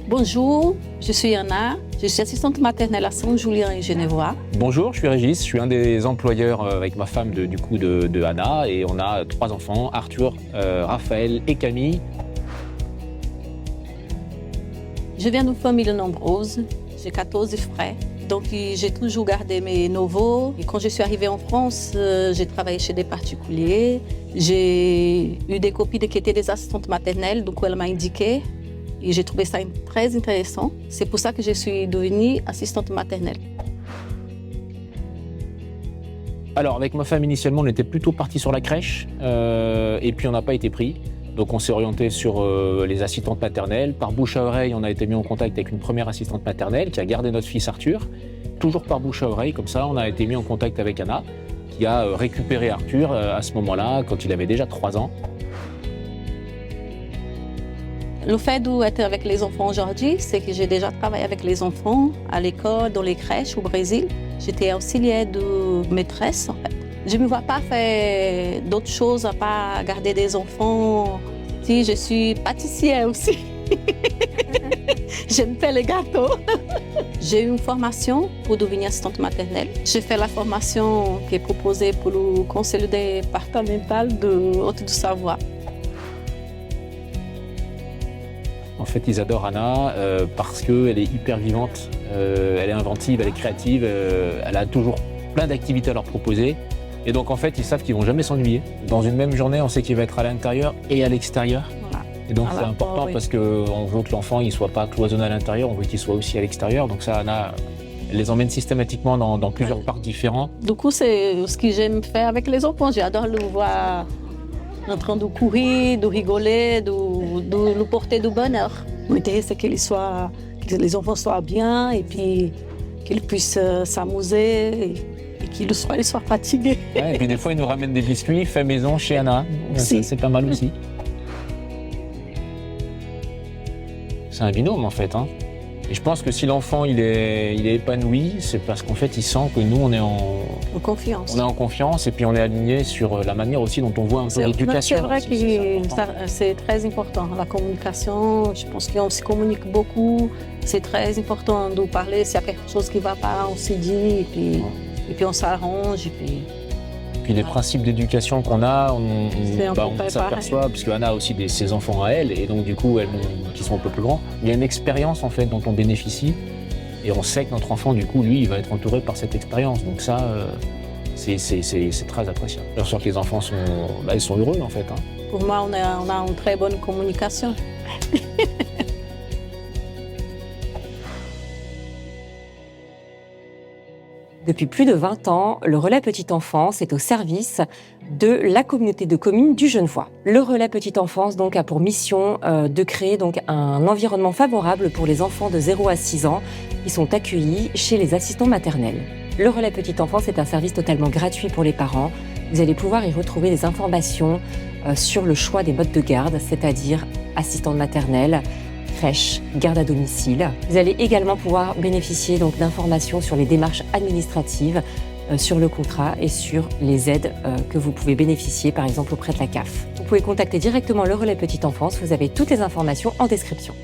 Bonjour, je suis Anna, je suis assistante maternelle à Saint-Julien et Genevois. Bonjour, je suis Régis, je suis un des employeurs avec ma femme de Anna et on a 3 enfants, Arthur, Raphaël et Camille. Je viens d'une famille nombreuse, j'ai 14 frères, donc j'ai toujours gardé mes nouveaux. Et quand je suis arrivée en France, j'ai travaillé chez des particuliers. J'ai eu des copines qui étaient des assistantes maternelles, donc elle m'a indiqué. Et j'ai trouvé ça très intéressant. C'est pour ça que je suis devenue assistante maternelle. Alors avec ma femme initialement on était plutôt parti sur la crèche et puis on n'a pas été pris. Donc on s'est orienté sur les assistantes maternelles. Par bouche à oreille, on a été mis en contact avec une première assistante maternelle qui a gardé notre fils Arthur. Toujours par bouche à oreille, comme ça on a été mis en contact avec Anna qui a récupéré Arthur à ce moment-là quand il avait déjà 3 ans. Le fait d'être avec les enfants aujourd'hui, c'est que j'ai déjà travaillé avec les enfants à l'école, dans les crèches au Brésil. J'étais auxiliaire de maîtresse en fait. Je ne me vois pas faire d'autres choses à part garder des enfants. Si, je suis pâtissière aussi. J'aime faire les gâteaux. J'ai eu une formation pour devenir assistante maternelle. J'ai fait la formation qui est proposée pour le conseil départemental de Haute-du-Savoie. En fait, ils adorent Anna parce qu'elle est hyper vivante, elle est inventive, elle est créative, elle a toujours plein d'activités à leur proposer. Et donc, en fait, ils savent qu'ils ne vont jamais s'ennuyer. Dans une même journée, on sait qu'il va être à l'intérieur et à l'extérieur. Voilà. Et donc, c'est important parce qu'on veut que l'enfant ne soit pas cloisonné à l'intérieur, on veut qu'il soit aussi à l'extérieur. Donc ça, Anna, elle les emmène systématiquement dans plusieurs parcs différents. Du coup, c'est ce que j'aime faire avec les enfants. J'adore le voir en train de courir, de rigoler, de le porter du bonheur. L'idée, c'est que les enfants soient bien et puis qu'ils puissent s'amuser et qu'ils soient fatigués. Ouais, et puis des fois, ils nous ramènent des biscuits faits maison chez Anna. C'est pas mal aussi. C'est un binôme en fait. Hein. Et je pense que si l'enfant il est épanoui, c'est parce qu'en fait il sent que nous on est en confiance. On est en confiance et puis on est aligné sur la manière aussi dont on voit un peu l'éducation. C'est vrai que c'est très important, la communication. Je pense qu'on se communique beaucoup. C'est très important de parler. S'il y a quelque chose qui ne va pas, on se dit et puis on s'arrange. Et puis les principes d'éducation qu'on a, on s'aperçoit, parce qu'Anna a aussi ses enfants à elle, et donc du coup, qui sont un peu plus grands. Il y a une expérience en fait dont on bénéficie, et on sait que notre enfant, du coup, lui, il va être entouré par cette expérience. Donc ça, c'est très appréciable. Bien sûr que les enfants ils sont heureux en fait. Hein. Pour moi, on a une très bonne communication. Depuis plus de 20 ans, le Relais Petite Enfance est au service de la communauté de communes du Genevois. Le Relais Petite Enfance donc, a pour mission de créer donc, un environnement favorable pour les enfants de 0 à 6 ans qui sont accueillis chez les assistants maternels. Le Relais Petite Enfance est un service totalement gratuit pour les parents. Vous allez pouvoir y retrouver des informations sur le choix des modes de garde, c'est-à-dire assistante maternelle, crèche, garde à domicile. Vous allez également pouvoir bénéficier donc d'informations sur les démarches administratives, sur le contrat et sur les aides que vous pouvez bénéficier, par exemple auprès de la CAF. Vous pouvez contacter directement le Relais Petite Enfance, vous avez toutes les informations en description.